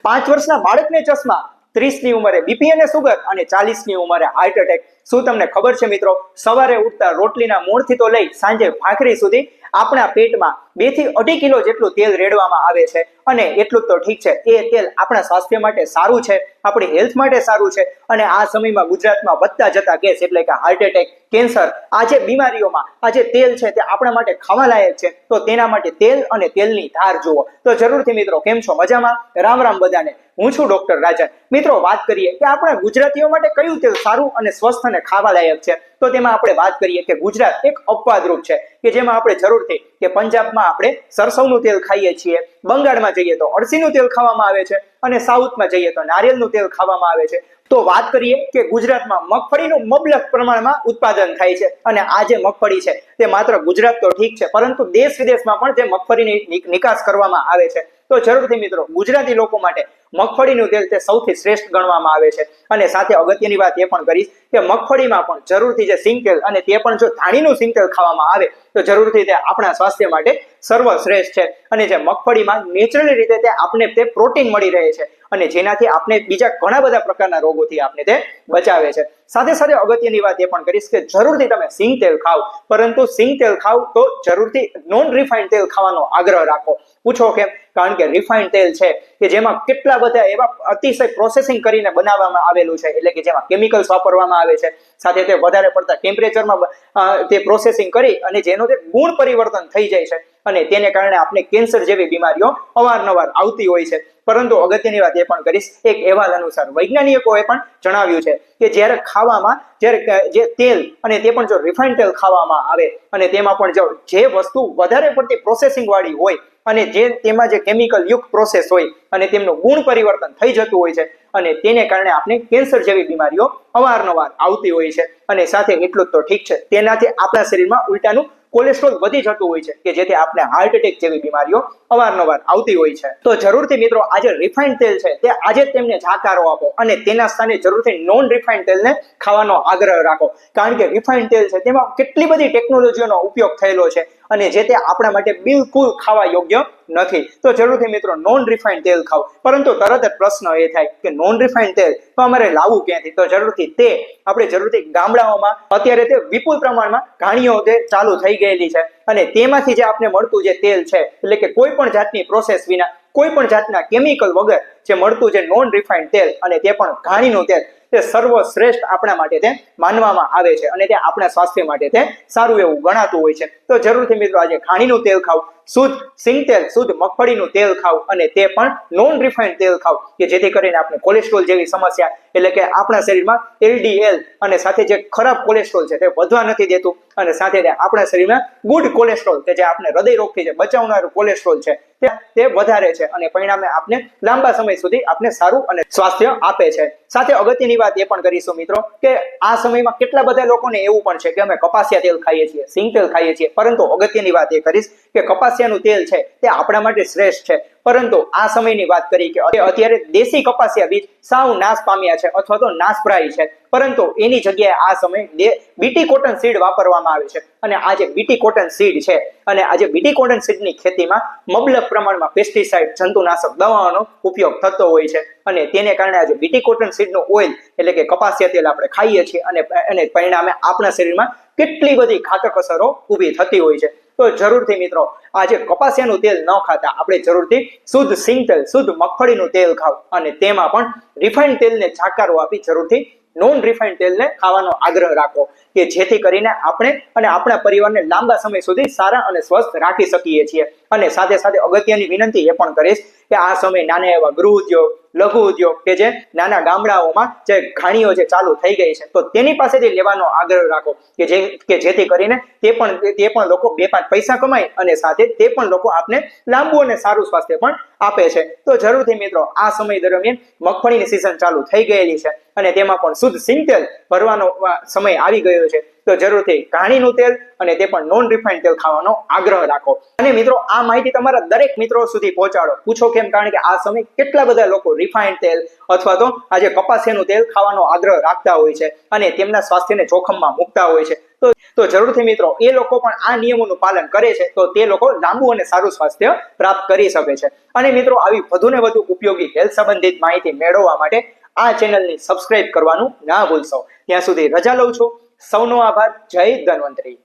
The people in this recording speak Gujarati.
5 વર્ષના બાળકને ચશ્મા, 30ની ઉંમરે બીપી અને સુગર અને 40ની ઉંમરે હાર્ટ એટેક. શું તમને ખબર છે મિત્રો, સવારે ઉઠતા રોટલીના મૂળથી તો લઈ સાંજે ભાખરી સુધી આપણા પેટમાં 2 થી 2.5 કિલો જેટલું તેલ રેડવામાં આવે છે. અને એટલું તો ઠીક છે, એ તેલ આપણા સ્વાસ્થ્ય માટે સારું છે, આપણી હેલ્થ માટે સારું છે. અને આ સમયમાં ગુજરાતમાં વધતા જતા કેસ એટલે કે હાર્ટ એટેક, કેન્સર, આ જે બીમારીઓમાં આ જે તેલ છે તે આપણા માટે ખાવા લાયક છે. તો તેના માટે તેલ અને તેલની ધાર જુઓ. તો જરૂરથી મિત્રો, કેમ છો? મજામાં? રામ રામ બધાને. હું છું ડોક્ટર રાજન. મિત્રો, વાત કરીએ કે આપણા ગુજરાતીઓ માટે કયું તેલ સારું અને સ્વસ્થ અને ખાવા લાયક છે. તો તેમાં આપણે વાત કરીએ કે ગુજરાત એક અપવાદરૂપ છે કે જેમાં આપણે જરૂરથી કે પંજાબમાં આપણે સરસવનું તેલ ખાઈએ છીએ, બંગાળમાં જઈએ તો અળસીનું તેલ ખાવામાં આવે છે અને સાઉથમાં જઈએ તો નારિયેળનું તેલ ખાવામાં આવે છે. તો વાત કરીએ કે ગુજરાતમાં મગફળીનું મબલખ પ્રમાણમાં ઉત્પાદન થાય છે. અને આ જે મગફળી છે તે માત્ર ગુજરાત તો ઠીક છે, પરંતુ દેશ વિદેશમાં પણ જે મગફળીની નિકાસ કરવામાં આવે છે. તો જરૂરથી મિત્રો, ગુજરાતી લોકો માટે મગફળીનું તેલ તે સૌથી શ્રેષ્ઠ ગણવામાં આવે છે. અને સાથે અગત્યની વાત એ પણ કરીશ કે મગફળીમાં પણ જરૂરથી જે સિંગ તેલ, અને તે પણ જો ધાણીનું સિંગ તેલ ખાવામાં આવે તો જરૂરથી તે આપણા સ્વાસ્થ્ય માટે સર્વશ્રેષ્ઠ છે. અને જે મગફળીમાં નેચરલી રીતે તે આપણે તે પ્રોટીન મળી રહે છે અને જેનાથી આપણે બીજા ઘણા બધા પ્રકારના રોગોથી આપણે તે બચાવે છે. સાથે સાથે અગત્યની વાત એ પણ કરીશ કે જરૂરથી તમે સિંગ તેલ ખાવ, પરંતુ સિંગ તેલ ખાવ તો જરૂરથી નોન રિફાઇન્ડ તેલ ખાવાનો આગ્રહ રાખો. પૂછો કેમ? કારણ કે રિફાઇન્ડ તેલ છે કે જેમાં કેટલા બધા એવા અતિશય પ્રોસેસિંગ કરીને બનાવવામાં આવેલું છે, એટલે કે જેમાં કેમિકલ્સ વાપરવામાં આવે છે, સાથે તે વધારે પડતા ટેમ્પરેચરમાં તે પ્રોસેસિંગ કરી અને જેનો તે ગુણ પરિવર્તન થઈ જાય છે અને તેને કારણે આપણે કેન્સર જેવી બીમારીઓ અવારનવાર આવતી હોય છે. પરંતુ અગત્યની વાત એ પણ કરીશ, એક અહેવાલ અનુસાર વૈજ્ઞાનિકોએ પણ જણાવ્યું છે કે જ્યારે ખાવામાં જે તેલ, અને તે પણ જો રિફાઇન્ડ તેલ ખાવામાં આવે અને તેમાં પણ જો જે વસ્તુ વધારે પડતી પ્રોસેસિંગ વાળી હોય અને જે તેમાં જે કેમિકલ યુક્ત પ્રોસેસ હોય અને તેમનું ગુણ પરિવર્તન થઈ જતું હોય છે અને તેને કારણે આપણે કેન્સર જેવી બીમારીઓ અવારનવાર આવતી હોય છે. અને સાથે એટલું જ તો ઠીક છે, તેનાથી આપણા શરીરમાં ઉલટાનું કોલેસ્ટ્રોલ વધી જતું હોય છે કે જેથી આપણે હાર્ટ એટેક જેવી બીમારીઓ અવારનવાર આવતી હોય છે. તો જરૂરથી મિત્રો, આ જે રિફાઇન્ડ તેલ છે તે આજે જ તેમને જાકારો આપો અને તેના સ્થાને જરૂરથી નોન રિફાઇન્ડ તેલને ખાવાનો આગ્રહ રાખો. કારણ કે રિફાઇન્ડ તેલ છે તેમાં કેટલી બધી ટેકનોલોજીનો ઉપયોગ થયેલો છે અને જે તે આપણા માટે બિલકુલ ખાવા યોગ્ય નથી. તો જરૂરથી મિત્રો, નોન રિફાઇન્ડ તેલ ખાવ. પરંતુ તરત જ પ્રશ્ન એ થાય કે નોન રિફાઇન્ડ તેલ તો અમારે લાવવું ક્યાંથી? તો જરૂરથી તે આપણે જરૂરથી ગામડાઓમાં અત્યારે તે વિપુલ પ્રમાણમાં ઘાણીઓ તે ચાલુ થઈ ગયેલી છે અને તેમાંથી જે આપણે મળતું જે તેલ છે, એટલે કે કોઈ પણ જાતની પ્રોસેસ વિના, કોઈ પણ જાતના કેમિકલ વગર જે મળતું જે નોન રિફાઇન્ડ તેલ, અને તે પણ ઘાણીનું તેલ, તે સર્વશ્રેષ્ઠ આપણા માટે તે માનવામાં આવે છે અને તે આપણા સ્વાસ્થ્ય માટે તે સારું એવું ગણાતું હોય છે. તો જરૂરથી મિત્રો, આજે ઘાણીનું તેલ ખાવ, શુદ્ધ સિંગ તેલ, શુદ્ધ મગફળીનું તેલ ખાવ અને તે પણ નોન રિફાઇન્ડ તેલ ખાવ કે જેથી કરીને આપણે કોલેસ્ટ્રોલ જેવી સમસ્યા, એટલે કે આપણા શરીરમાં LDL અને સાથે જે ખરાબ કોલેસ્ટ્રોલ છે તે વધવા નથી દેતું, અને સાથે આપણા શરીરમાં ગુડ કોલેસ્ટ્રોલ કે જે આપણે હૃદય રોગથી જે બચાવનારું કોલેસ્ટ્રોલ છે તે વધારે છે અને પરિણામે આપણે લાંબા સમય સુધી આપણે સારું અને સ્વાસ્થ્ય આપે છે. સાથે અગત્યની વાત એ પણ કરીશું મિત્રો કે આ સમયમાં કેટલા બધા લોકોને એવું પણ છે કે અમે કપાસિયા તેલ ખાઈએ છીએ, સિંગ તેલ ખાઈએ છીએ, પરંતુ અગત્યની વાત એ કરીશ કે કપાસિયાનું તેલ છે તે આપણા માટે શ્રેષ્ઠ છે. પરંતુ આ સમયની વાત કરી કે અત્યારે દેશી કપાસિયા બીજ સાવ નાશ પામ્યા છે અથવા તો નાશપ્રાય છે, પરંતુ એની જગ્યાએ આ સમયે બીટી કોટન સીડ વાપરવામાં આવે છે. અને આ જે બીટી કોટન સીડ છે, અને આ જે બીટી કોટન સીડની ખેતીમાં મબલખ પ્રમાણમાં પેસ્ટિસાઇડ, જંતુનાશક દવાઓનો ઉપયોગ થતો હોય છે અને તેને કારણે આજે બીટી કોટન સીડનું ઓઇલ, એટલે કે કપાસિયા તેલ આપણે ખાઈએ છીએ અને પરિણામે આપણા શરીરમાં કેટલી બધી ઘાતક અસરો ઊભી થતી હોય છે. તો જરૂરથી મિત્રો, આજે કપાસિયાનું તેલ ન ખાતા આપણે જરૂરથી શુદ્ધ સિંગ તેલ, શુદ્ધ મગફળીનું તેલ ખાવ અને તેમાં પણ રિફાઇન્ડ તેલને જાકારો આપી જરૂરથી નોન રિફાઇન્ડ તેલને ખાવાનો આગ્રહ રાખો કે જેથી કરીને આપણે અને આપણા પરિવારને લાંબા સમય સુધી સારા અને સ્વસ્થ રાખી શકીએ છીએ. અને સાથે સાથે અગત્યની વિનંતી એ પણ કરીશ કે આ સમય નાના એવા ગૃહ ઉદ્યોગ, લઘુ ઉદ્યોગ કે જે નાના ગામડાઓમાં જે ઘાણીઓ જે ચાલુ થઈ ગઈ છે, તો તેની પાસેથી લેવાનો આગ્રહ રાખો કે જેથી કરીને તે પણ લોકો 2-5 પૈસા કમાય અને સાથે તે પણ લોકો આપને લાંબુ અને સારું સ્વાસ્થ્ય પણ આપે છે. તો જરૂરથી મિત્રો, આ સમય દરમિયાન મગફળીની સિઝન ચાલુ થઈ ગયેલી છે અને તેમાં પણ શુદ્ધ સિંગ તેલ ભરવાનો સમય આવી ગયો છે. તો જરૂરથી ઘાણીનું તેલ અને તે પણ નોન રિફાઇન્ડ તેલ ખાવાનો આગ્રહ રાખો. અને મિત્રો આ માહિતી તમારા દરેક મિત્રો સુધી પહોંચાડો. પૂછો કેમ? કારણ કે આ સમય કેટલા બધા લોકો રિફાઇન્ડ તેલ અથવા તો આજે કપાસિયાનું તેલ ખાવાનો આગ્રહ રાખતા હોય છે અને તેમના સ્વાસ્થ્યને જોખમમાં મૂકતા હોય છે. તો જરૂરથી મિત્રો એ લોકો પણ આ નિયમોનું પાલન કરે છે તો તે લોકો લાંબુ અને સારું સ્વાસ્થ્ય પ્રાપ્ત કરી શકે છે. અને મિત્રો આવી વધુ ને વધુ ઉપયોગી હેલ્થ સંબંધિત માહિતી મેળવવા માટે આ ચેનલને સબસ્ક્રાઇબ કરવાનું ના ભૂલશો. ત્યાં સુધી રજા લઉં છું. સૌનો આભાર. જય ધન્વંતરી.